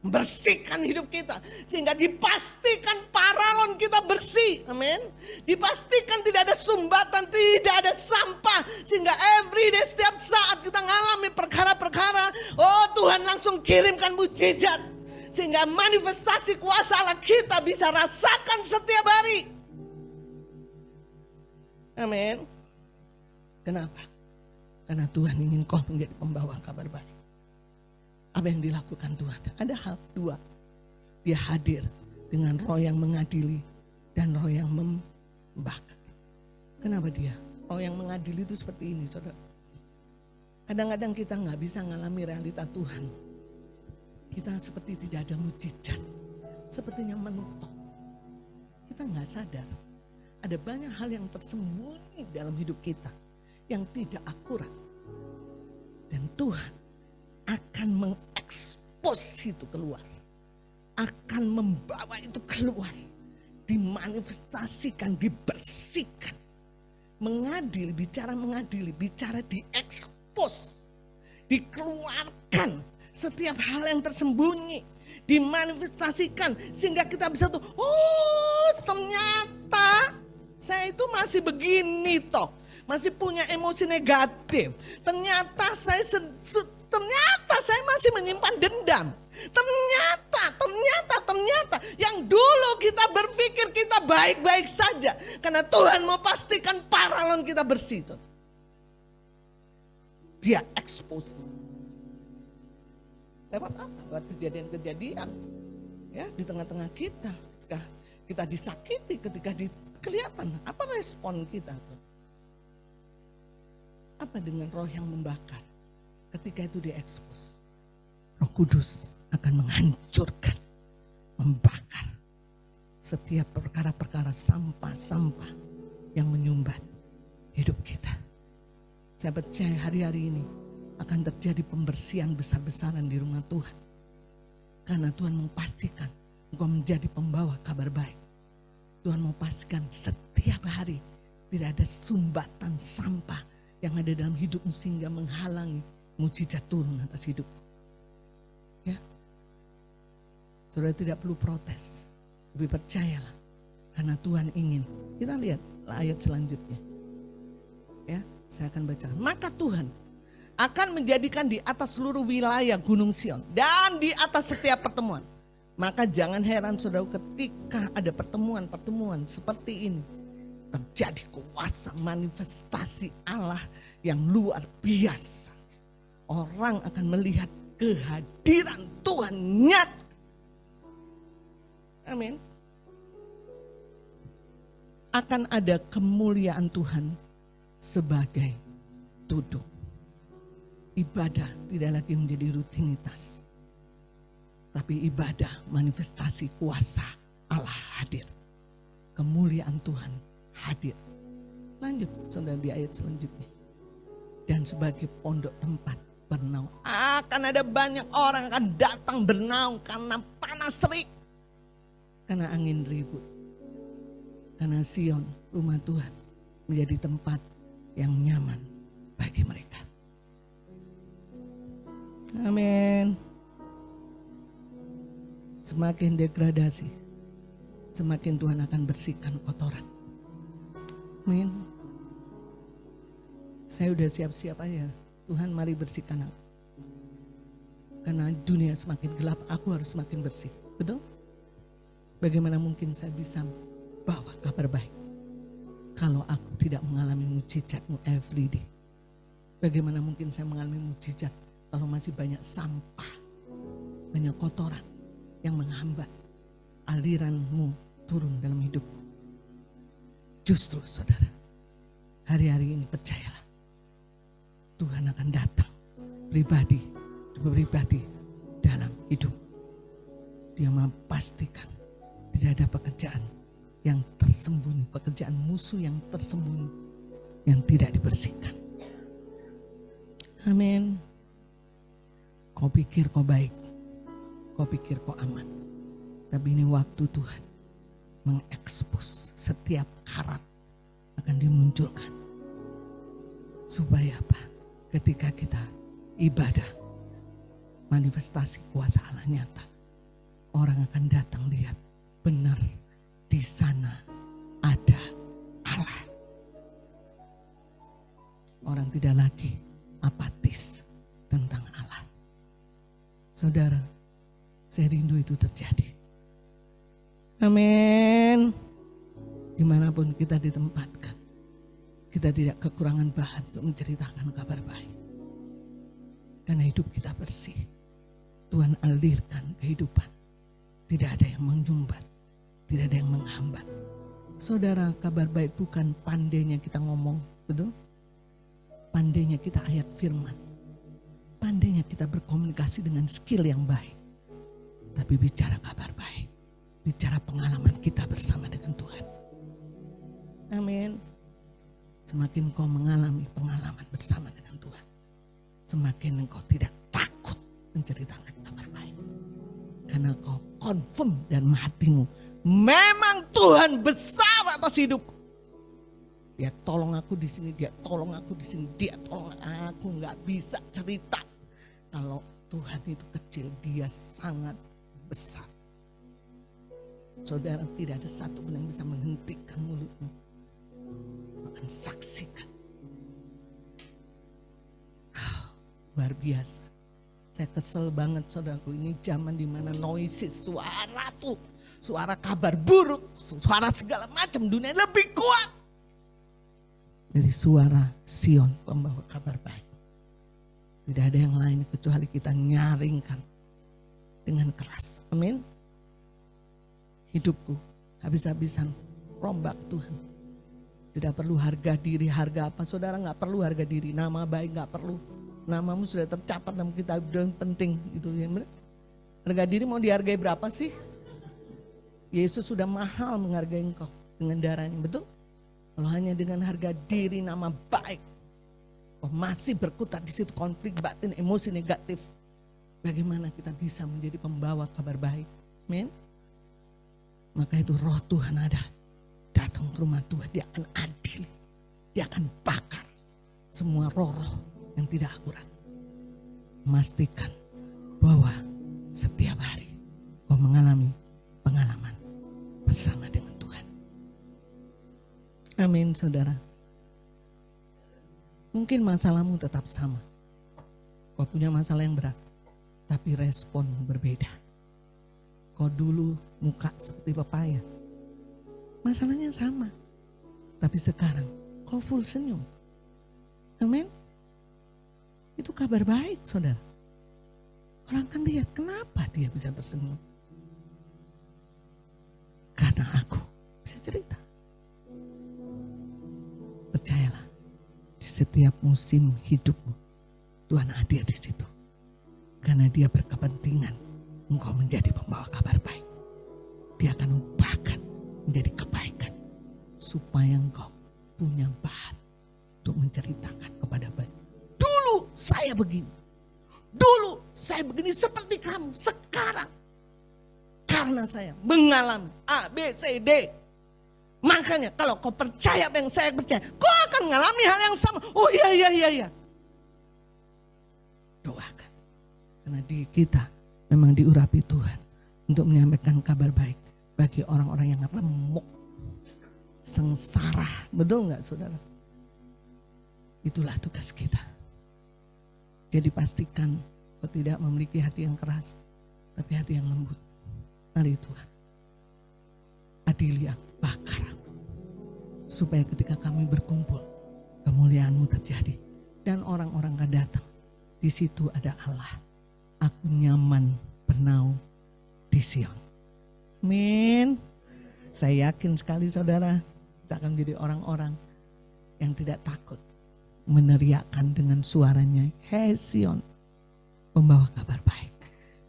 A: Membersihkan hidup kita. Sehingga dipastikan paralon kita bersih. Amin. Dipastikan tidak ada sumbatan, tidak ada sampah. Sehingga everyday setiap saat kita mengalami perkara-perkara. Oh Tuhan langsung kirimkan mujizat. Sehingga manifestasi kuasa Allah kita bisa rasakan setiap hari. Amin. Kenapa? Karena Tuhan ingin kau menjadi pembawa kabar baik. Apa yang dilakukan Tuhan? Ada hal dua. Dia hadir dengan roh yang mengadili dan roh yang membakar. Kenapa dia? Roh yang mengadili itu seperti ini, saudara. Kadang-kadang kita nggak bisa mengalami realita Tuhan. Kita seperti tidak ada mujizat. Sepertinya mentok. Kita nggak sadar. Ada banyak hal yang tersembunyi dalam hidup kita yang tidak akurat. Dan Tuhan akan mengekspos itu keluar. Akan membawa itu keluar. Dimanifestasikan, dibersihkan. Mengadili, bicara diekspos. Dikeluarkan setiap hal yang tersembunyi. Dimanifestasikan sehingga kita bisa tuh, oh ternyata saya itu masih begini toh. Masih punya emosi negatif. Ternyata saya masih menyimpan dendam. Ternyata yang dulu kita berpikir kita baik-baik saja. Karena Tuhan mau pastikan paralon kita bersih. Dia expose. Lewat apa? Lewat kejadian-kejadian. Ya, di tengah-tengah kita. Ketika kita disakiti, ketika kelihatan apa respon kita. Apa dengan roh yang membakar? Ketika itu diekspos. Roh Kudus akan menghancurkan, membakar setiap perkara-perkara sampah-sampah yang menyumbat hidup kita. Saya percaya hari-hari ini akan terjadi pembersihan besar-besaran di rumah Tuhan. Karena Tuhan memastikan engkau menjadi pembawa kabar baik. Tuhan memastikan setiap hari tidak ada sumbatan sampah yang ada dalam hidupmu sehingga menghalangi mujizat turun atas hidupmu. Ya, saudara tidak perlu protes, lebih percayalah karena Tuhan ingin. Kita lihat ayat selanjutnya. Ya, saya akan bacakan. Maka Tuhan akan menjadikan di atas seluruh wilayah Gunung Sion dan di atas setiap pertemuan. Maka jangan heran saudara ketika ada pertemuan-pertemuan seperti ini. Terjadi kuasa manifestasi Allah yang luar biasa. Orang akan melihat kehadiran Tuhan nyata. Amin. Akan ada kemuliaan Tuhan sebagai duduk. Ibadah tidak lagi menjadi rutinitas. Tapi ibadah manifestasi kuasa Allah hadir. Kemuliaan Tuhan hadir. Lanjut saudara di ayat selanjutnya. Dan sebagai pondok tempat bernaung. Akan ada banyak orang akan datang bernaung karena panas terik. Karena angin ribut. Karena Sion, rumah Tuhan, menjadi tempat yang nyaman bagi mereka. Amin. Semakin degradasi, semakin Tuhan akan bersihkan kotoran. Amin. Saya udah siap-siap aja. Tuhan mari bersihkan aku. Karena dunia semakin gelap, aku harus semakin bersih. Betul? Bagaimana mungkin saya bisa bawa kabar baik kalau aku tidak mengalami mujizat-Mu every day? Bagaimana mungkin saya mengalami mujizat kalau masih banyak sampah, banyak kotoran yang menghambat aliran-Mu turun dalam hidupku? Justru saudara, hari-hari ini percayalah, Tuhan akan datang pribadi dalam hidup. Dia memastikan tidak ada pekerjaan yang tersembunyi, pekerjaan musuh yang tersembunyi, yang tidak dibersihkan. Amin. Kau pikir kau baik, kau pikir kau aman. Tapi ini waktu Tuhan mengekspos setiap karat akan dimunculkan. Supaya apa? Ketika kita ibadah, manifestasi kuasa Allah nyata, orang akan datang lihat benar di sana ada Allah. Orang tidak lagi apatis tentang Allah. Saudara, Saya rindu itu terjadi. Amin. Dimanapun kita ditempatkan, kita tidak kekurangan bahan untuk menceritakan kabar baik. Karena hidup kita bersih. Tuhan alirkan kehidupan. Tidak ada yang menyumbat, tidak ada yang menghambat. Saudara, kabar baik bukan pandainya kita ngomong, betul? Pandainya kita ayat firman. Pandainya kita berkomunikasi dengan skill yang baik. Tapi bicara kabar baik. Bicara pengalaman kita bersama dengan Tuhan. Amin. Semakin kau mengalami pengalaman bersama dengan Tuhan, semakin engkau tidak takut menceritakan kabar baik. Karena kau confirm dan hatimu, memang Tuhan besar atas hidupku. Dia tolong aku di sini, dia tolong aku di sini, dia tolong aku. Nggak bisa cerita kalau Tuhan itu kecil, dia sangat besar. Saudara, tidak ada satu pun yang bisa menghentikan mulutmu. Akan saksikan. Luar biasa. Saya kesel banget saudaraku, ini zaman dimana noises, suara tuh, suara kabar buruk, suara segala macam dunia lebih kuat dari suara Sion pembawa kabar baik. Tidak ada yang lain kecuali kita nyaringkan dengan keras. Amin. Hidupku habis-habisan rombak Tuhan. Tidak perlu harga diri, harga apa. Saudara gak perlu harga diri, nama baik gak perlu. Namamu sudah tercatat dalam kitab, dan penting itu. Harga diri mau dihargai berapa sih? Yesus sudah mahal menghargai engkau dengan darahnya, betul? Kalau hanya dengan harga diri, nama baik, oh masih berkutat di situ konflik batin, emosi negatif. Bagaimana kita bisa menjadi pembawa kabar baik? Amin. Maka itu roh Tuhan ada. Datang ke rumah Tuhan, dia akan adil. Dia akan bakar semua roh-roh yang tidak akurat. Memastikan bahwa setiap hari kau mengalami pengalaman bersama dengan Tuhan. Amin saudara. Mungkin masalahmu tetap sama. Kau punya masalah yang berat, tapi responmu berbeda. Kau dulu muka seperti pepaya, masalahnya sama. Tapi sekarang kau full senyum. Amin. Itu kabar baik saudara. Orang kan lihat kenapa dia bisa tersenyum. Karena aku bisa cerita. Percayalah, di setiap musim hidupmu Tuhan hadir di situ. Karena dia berkepentingan engkau menjadi pembawa kabar baik. Dia akan ubahkan menjadi kebaikan. Supaya engkau punya bahan untuk menceritakan kepada banyak. Dulu saya begini. Dulu saya begini seperti kamu. Sekarang karena saya mengalami A, B, C, D. Makanya kalau kau percaya apa yang saya percaya, kau akan mengalami hal yang sama. Oh iya. Doakan. Karena di kita memang diurapi Tuhan untuk menyampaikan kabar baik bagi orang-orang yang remuk, sengsara. Betul nggak saudara? Itulah tugas kita. Jadi pastikan kau tidak memiliki hati yang keras, tapi hati yang lembut. Mari Tuhan, adili aku, bakar aku. Supaya ketika kami berkumpul, kemuliaan-Mu terjadi. Dan orang-orang akan datang. Di situ ada Allah. Aku nyaman bernaung di Sion. Amin. Saya yakin sekali saudara, kita akan menjadi orang-orang yang tidak takut meneriakkan dengan suaranya, "Hei Sion," membawa kabar baik.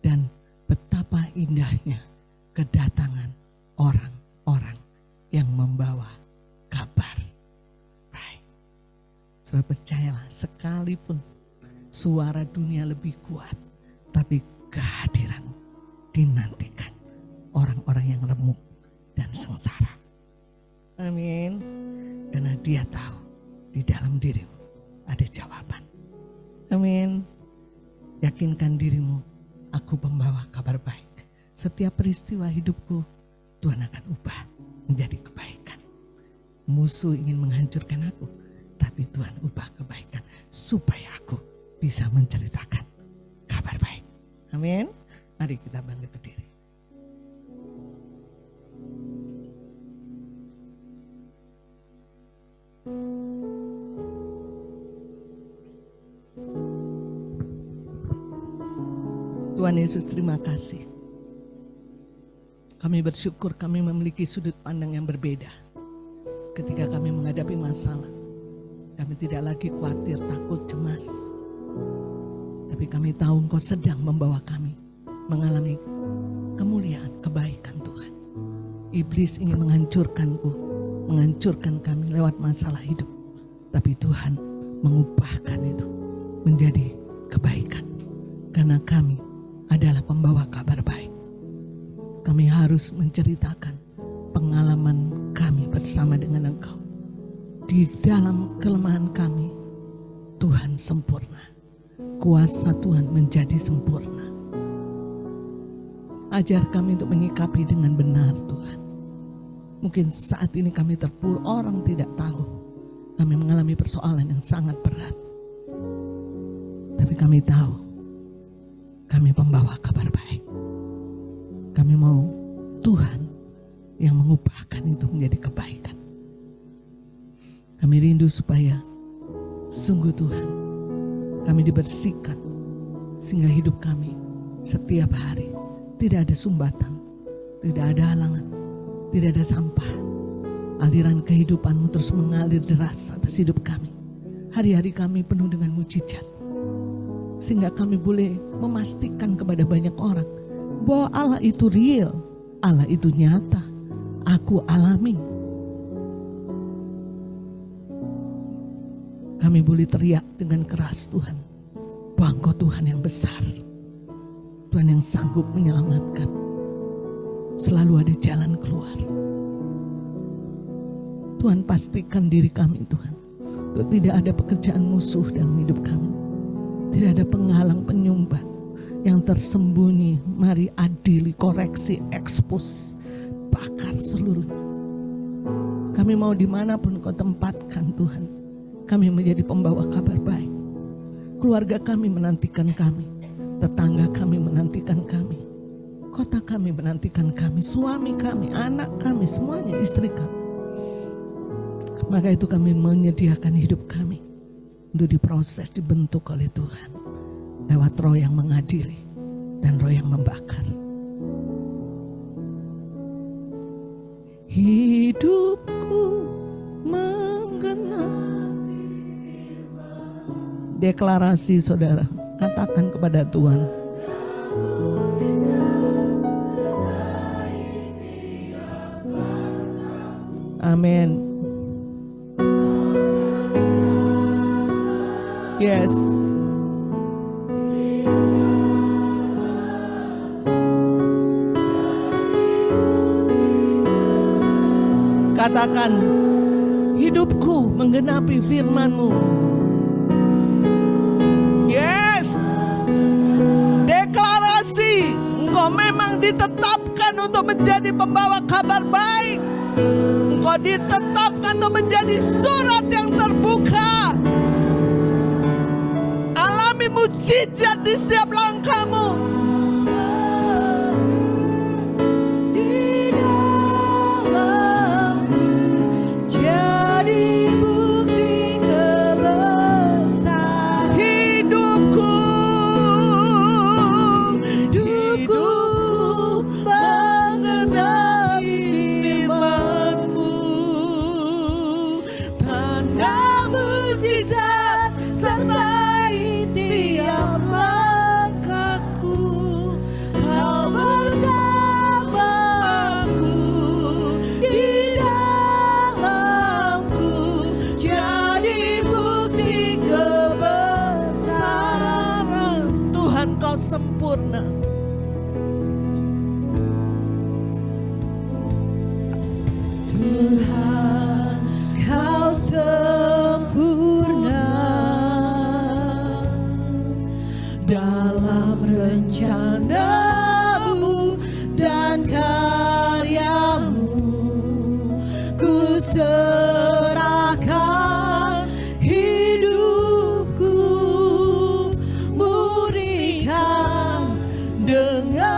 A: Dan betapa indahnya kedatangan orang-orang yang membawa kabar baik. Saudara percayalah, sekalipun suara dunia lebih kuat, tapi kehadiran dinantikan orang-orang yang remuk dan sengsara. Amin. Karena dia tahu di dalam dirimu ada jawaban. Amin. Yakinkan dirimu, aku pembawa kabar baik. Setiap peristiwa hidupku Tuhan akan ubah menjadi kebaikan. Musuh ingin menghancurkan aku, tapi Tuhan ubah kebaikan supaya aku bisa menceritakan kabar baik. Amin. Mari kita bangkit berdiri. Tuhan Yesus, terima kasih. Kami bersyukur kami memiliki sudut pandang yang berbeda. Ketika kami menghadapi masalah, kami tidak lagi khawatir, takut, cemas. Tapi kami tahu Engkau sedang membawa kami mengalami kemuliaan, kebaikan Tuhan. Iblis ingin menghancurkanku, menghancurkan kami lewat masalah hidup. Tapi Tuhan mengubahkan itu menjadi kebaikan. Karena kami adalah pembawa kabar baik. Kami harus menceritakan pengalaman kami bersama dengan Engkau. Di dalam kelemahan kami, Tuhan sempurna. Kuasa Tuhan menjadi sempurna. Ajar kami untuk menyikapi dengan benar Tuhan. Mungkin saat ini kami terpuruk, orang tidak tahu. Kami mengalami persoalan yang sangat berat. Tapi kami tahu, kami pembawa kabar baik. Kami mau Tuhan yang mengubahkan itu menjadi kebaikan. Kami rindu supaya sungguh Tuhan, kami dibersihkan sehingga hidup kami setiap hari tidak ada sumbatan, tidak ada halangan, tidak ada sampah. Aliran kehidupan-Mu terus mengalir deras atas hidup kami. Hari-hari kami penuh dengan mujizat. Sehingga kami boleh memastikan kepada banyak orang bahwa Allah itu real, Allah itu nyata, aku alami. Kami boleh teriak dengan keras Tuhan, bahwa Engkau Tuhan yang besar, Tuhan yang sanggup menyelamatkan. Selalu ada jalan keluar. Tuhan, pastikan diri kami Tuhan, bahwa tidak ada pekerjaan musuh dalam hidup kami. Tidak ada penghalang, penyumbat yang tersembunyi. Mari adili, koreksi, ekspos, bakar seluruhnya. Kami mau dimanapun Kau tempatkan Tuhan, kami menjadi pembawa kabar baik. Keluarga kami menantikan kami, tetangga kami menantikan kami, kota kami menantikan kami, suami kami, anak kami, semuanya, istri kami. Maka itu kami menyediakan hidup kami untuk diproses, dibentuk oleh Tuhan lewat Roh yang mengadili dan Roh yang membakar. Hidupku menggenapi. Deklarasi saudara, katakan kepada Tuhan. Amin. Yes. Katakan, hidupku menggenapi firman-Mu. Yes. Deklarasi, Engkau memang ditetapkan untuk menjadi pembawa kabar baik. Engkau ditetapkan untuk menjadi surat yang terbuka. Alami mujizat di setiap langkahmu. Di dalamku jadi bukti kebesaran hidupku. Hidupku mengenai firman-Mu. Tanda mukjizat sertai tiap langkahku. Kau bersamaku, di dalamku jadi bukti kebesaran. Tuhan, Kau sempurna. Tuhan, Kau sempurna dalam rencana-Mu dan karya-Mu. Ku serahkan hidupku, murnikan dengan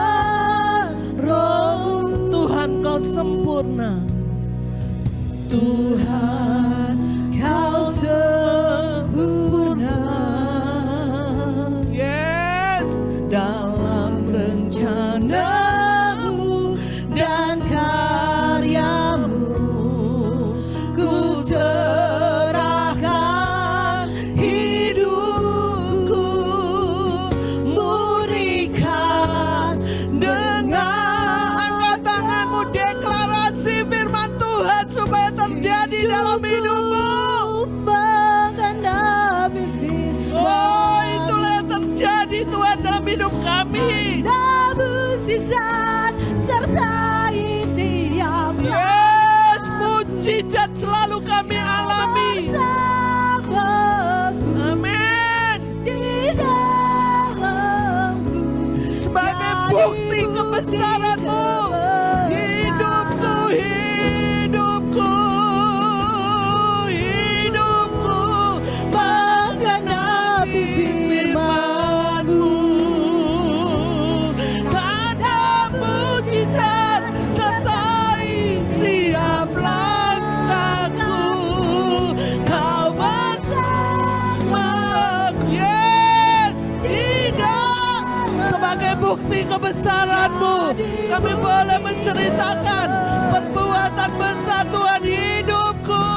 A: kebesaran-Mu. Kami boleh menceritakan perbuatan besar Tuhan hidupku.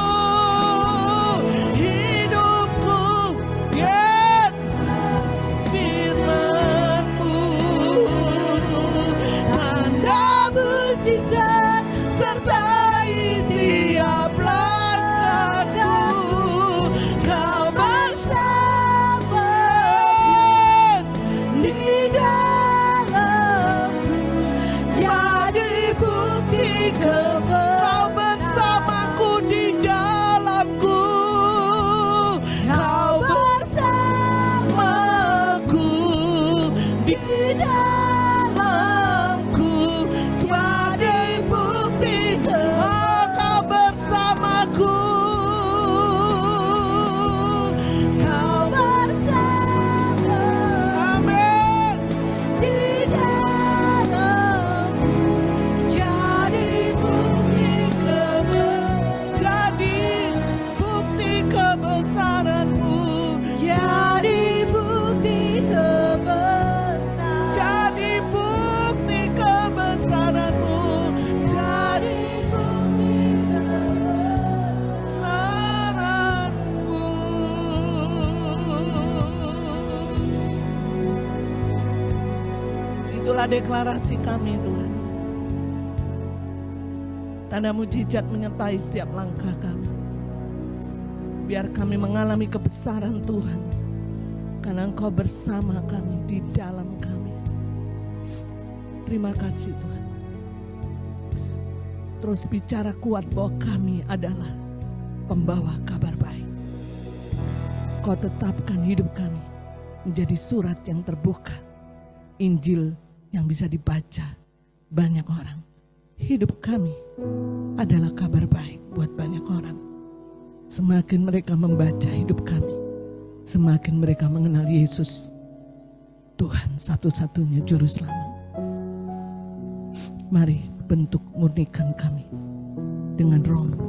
A: Yes, firman-Mu, tanda mukjizat sertai tiap langkahku. Kau bersama di dalamku, jadi bukti Kau bersamaku di dalamku. Kau bersamaku di dalamku, jadi bukti Kau bersamaku. Kau bersama, amin, di dalamku, jadi bukti kebesaran-Mu, jadi bukti kebesaran, jadi bukti kebesaran-Mu, jadi bukti kebesaran-Mu. Itulah deklarasi kami Tuhan. Tanda mujizat menyertai setiap langkah kami. Biar kami mengalami kebesaran Tuhan, karena Engkau bersama kami, di dalam kami. Terima kasih Tuhan. Terus bicara kuat bahwa kami adalah pembawa kabar baik. Kau tetapkan hidup kami menjadi surat yang terbuka, Injil yang bisa dibaca banyak orang. Hidup kami adalah kabar baik buat banyak orang. Semakin mereka membaca hidup kami, semakin mereka mengenal Yesus, Tuhan satu-satunya Juru Selamat. Mari bentuk murnikan kami dengan Roh-Mu,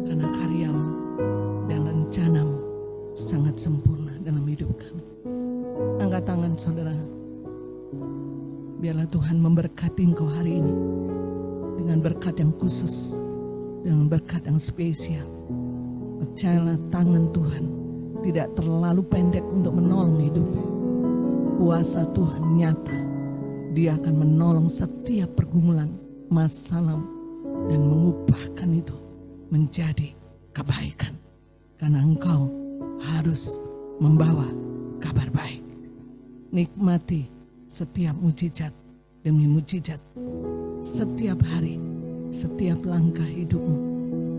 A: karena karya-Mu dan rencana-Mu sangat sempurna dalam hidup kami. Angkat tangan saudara. Biarlah Tuhan memberkati engkau hari ini dengan berkat yang khusus, dengan berkat yang spesial. Percayalah, tangan Tuhan tidak terlalu pendek untuk menolong hidupmu. Kuasa Tuhan nyata. Dia akan menolong setiap pergumulan, masalah, dan mengubahkan itu menjadi kebaikan. Karena engkau harus membawa kabar baik. Nikmati setiap mujizat demi mujizat. Setiap hari, setiap langkah hidupmu,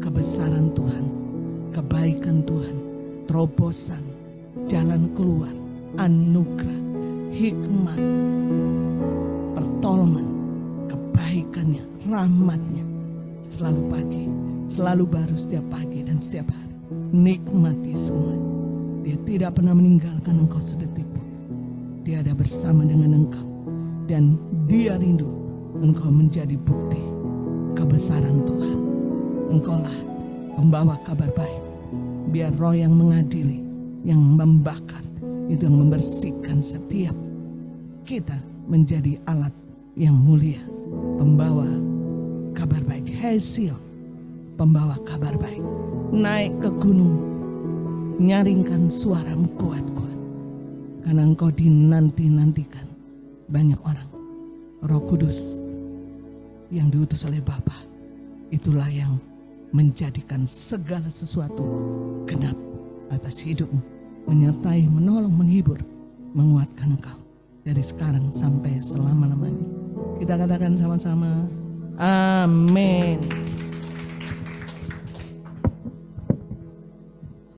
A: kebesaran Tuhan, kebaikan Tuhan, terobosan, jalan keluar, anugerah, hikmat, pertolongan, kebaikannya, rahmatnya, selalu pagi, selalu baru setiap pagi dan setiap hari. Nikmati semua. Dia tidak pernah meninggalkan engkau sedetik pun. Dia ada bersama dengan engkau, dan Dia rindu engkau menjadi bukti kebesaran Tuhan. Engkaulah pembawa kabar baik. Biar Roh yang mengadili, yang membakar, itu yang membersihkan setiap kita menjadi alat yang mulia. Pembawa kabar baik. Hasil pembawa kabar baik. Naik ke gunung, nyaringkan suaramu kuat-kuat. Karena engkau dinanti-nantikan banyak orang. Roh Kudus yang diutus oleh Bapa, itulah yang menjadikan segala sesuatu genap atas hidupmu, menyertai, menolong, menghibur, menguatkan engkau dari sekarang sampai selama-lamanya. Kita katakan sama-sama, amin.